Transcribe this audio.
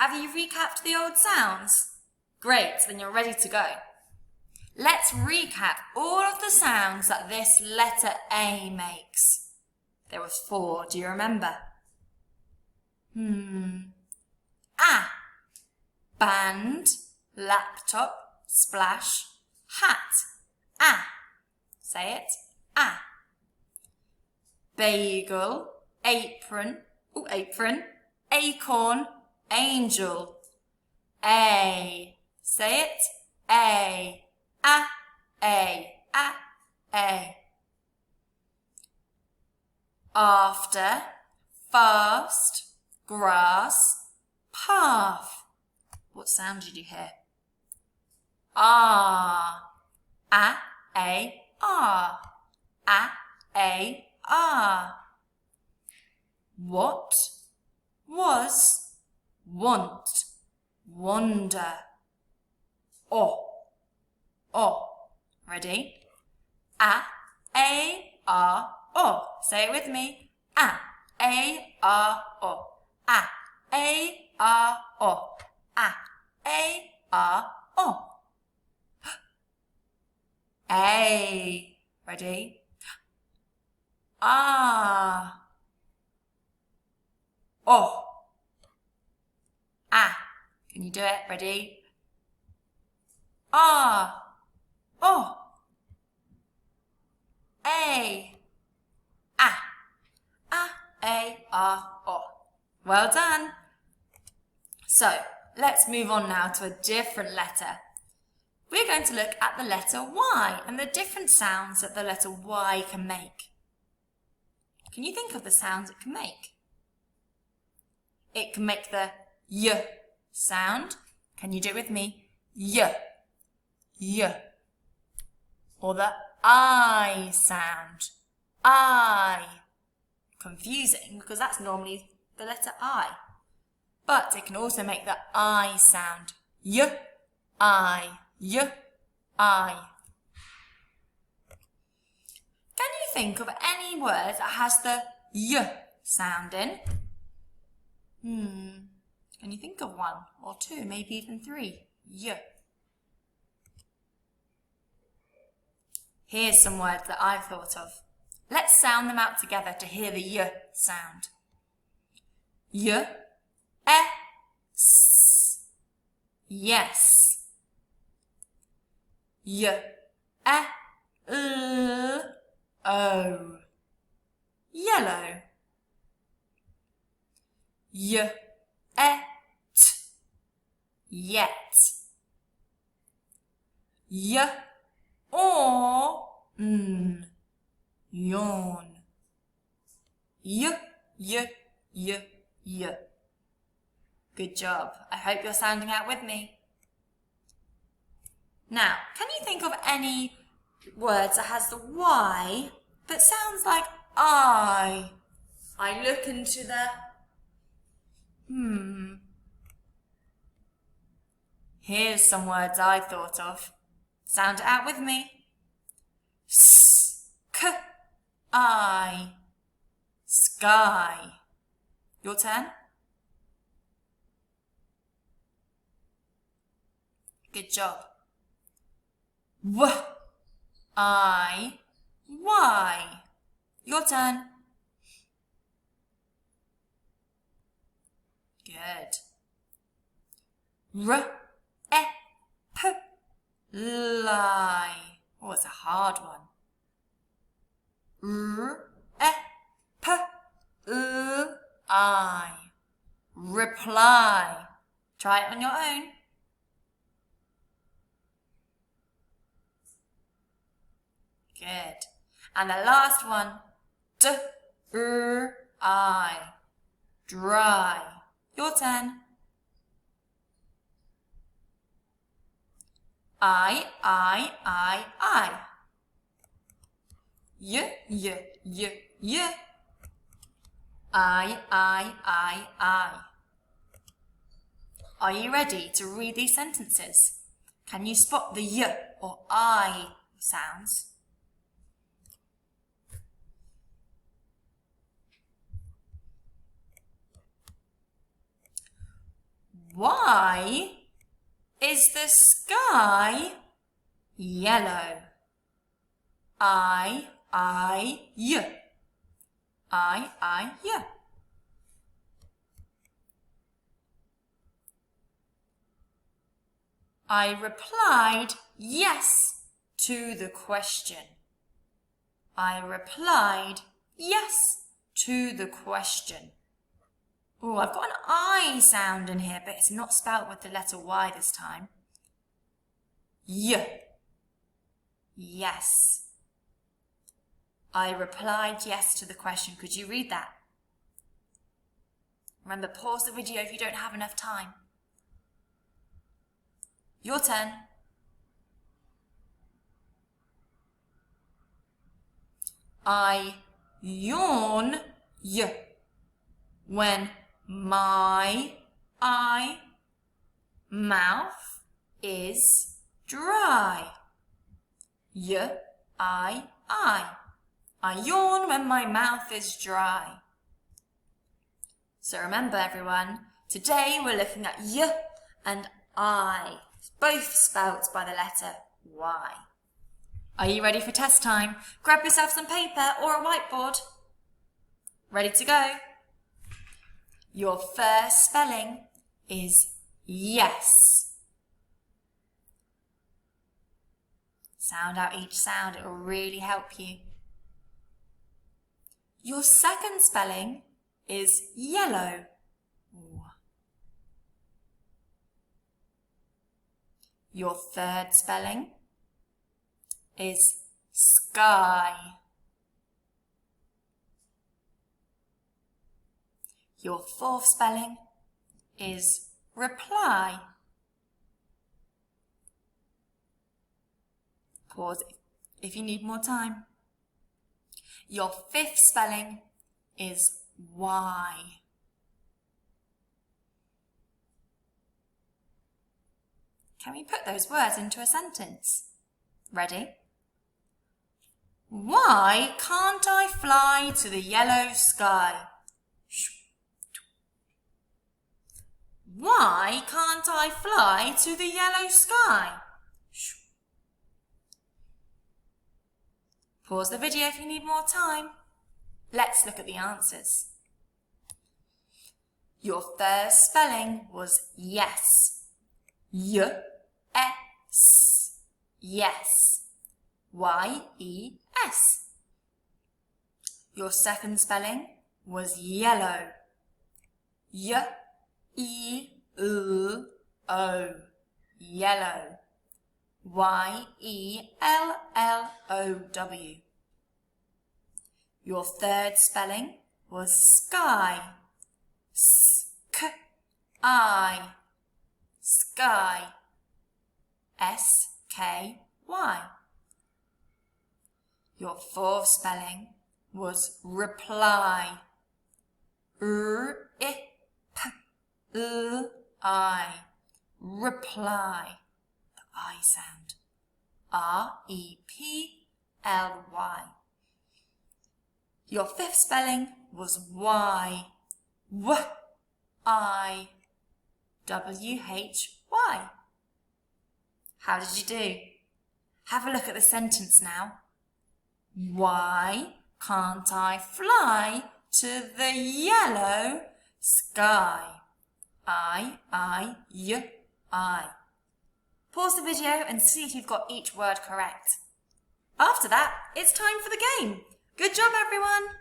Have you recapped the old sounds? Great, then you're ready to go. Let's recap all of the sounds that this letter A makes. There was 4, do you remember? Ah, band, laptop, splash, hat. Ah, say it, ah. Bagel, apron, acorn, angel. A, say it, A, ah, A, ah, A. After, fast, grass, path. What sound did you hear? Ah, ah, A, ah, ah, A, ah. What, was, want, wonder. Oh. Ready? A, O. Say it with me. A, O. A, O. A, O. A. Ready? Ah. Oh. Ah. Can you do it? Ready? Ah. Oh. A. Ah. Ah. A. O. Well done. So, let's move on now to a different letter. We're going to look at the letter Y and the different sounds that the letter Y can make. Can you think of the sounds it can make? It can make the Y sound. Can you do it with me? Y. Y. Or the I sound. I. Confusing because that's normally the letter I. But it can also make the I sound. Y. I. Y. I. Can you think of any word that has the Y sound in? Can you think of 1 or 2, maybe even 3? Y. Here's some words that I've thought of. Let's sound them out together to hear the Y sound. Y, S. Yes. Y, L, O. Yellow. Y, T. Yet. Y, O, N. Yawn. Y. Good job. I hope you're sounding out with me. Now, can you think of any words that has the Y that sounds like I? I look into the... Here's some words I thought of. Sound it out with me. I. Sky. Your turn. Good job. I. Y. Your turn. Good. Lie. Oh, it's a hard one. I. Reply. Try it on your own. Good. And the last one. I. Dry. Your turn. I. Y. I. Are you ready to read these sentences? Can you spot the Y or I sounds? Why is the sky yellow? I, y. I, y. I replied yes to the question. I replied yes to the question. Oh, I've got an I sound in here, but it's not spelt with the letter Y this time. Y. Yes. I replied yes to the question. Could you read that? Remember, pause the video if you don't have enough time. Your turn. I yawn when my mouth is dry. I yawn when my mouth is dry. So remember everyone, today we're looking at y and I, both spelt by the letter Y. Are you ready for test time? Grab yourself some paper or a whiteboard. Ready to go? Your first spelling is yes. Sound out each sound, it will really help you. Your second spelling is yellow. Ooh. Your third spelling is sky. Your fourth spelling is reply. Pause if you need more time. Your fifth spelling is Y. Can we put those words into a sentence? Ready? Why can't I fly to the yellow sky? Why can't I fly to the yellow sky? Pause the video if you need more time. Let's look at the answers. Your first spelling was yes. Y-S. Yes. Y-E-S. Your second spelling was yellow. Y-E-L-O. Yellow. Y-E-L-L-O-W. Your third spelling was sky. S-K-I. Sky. S-K-Y. Your fourth spelling was reply. R-I-P-L-I. Reply. The I sound. R-E-P-L-Y. Your fifth spelling was Y. W-I-W-H-Y. How did you do? Have a look at the sentence now. Why can't I fly to the yellow sky? I. Pause the video and see if you've got each word correct. After that, it's time for the game. Good job, everyone!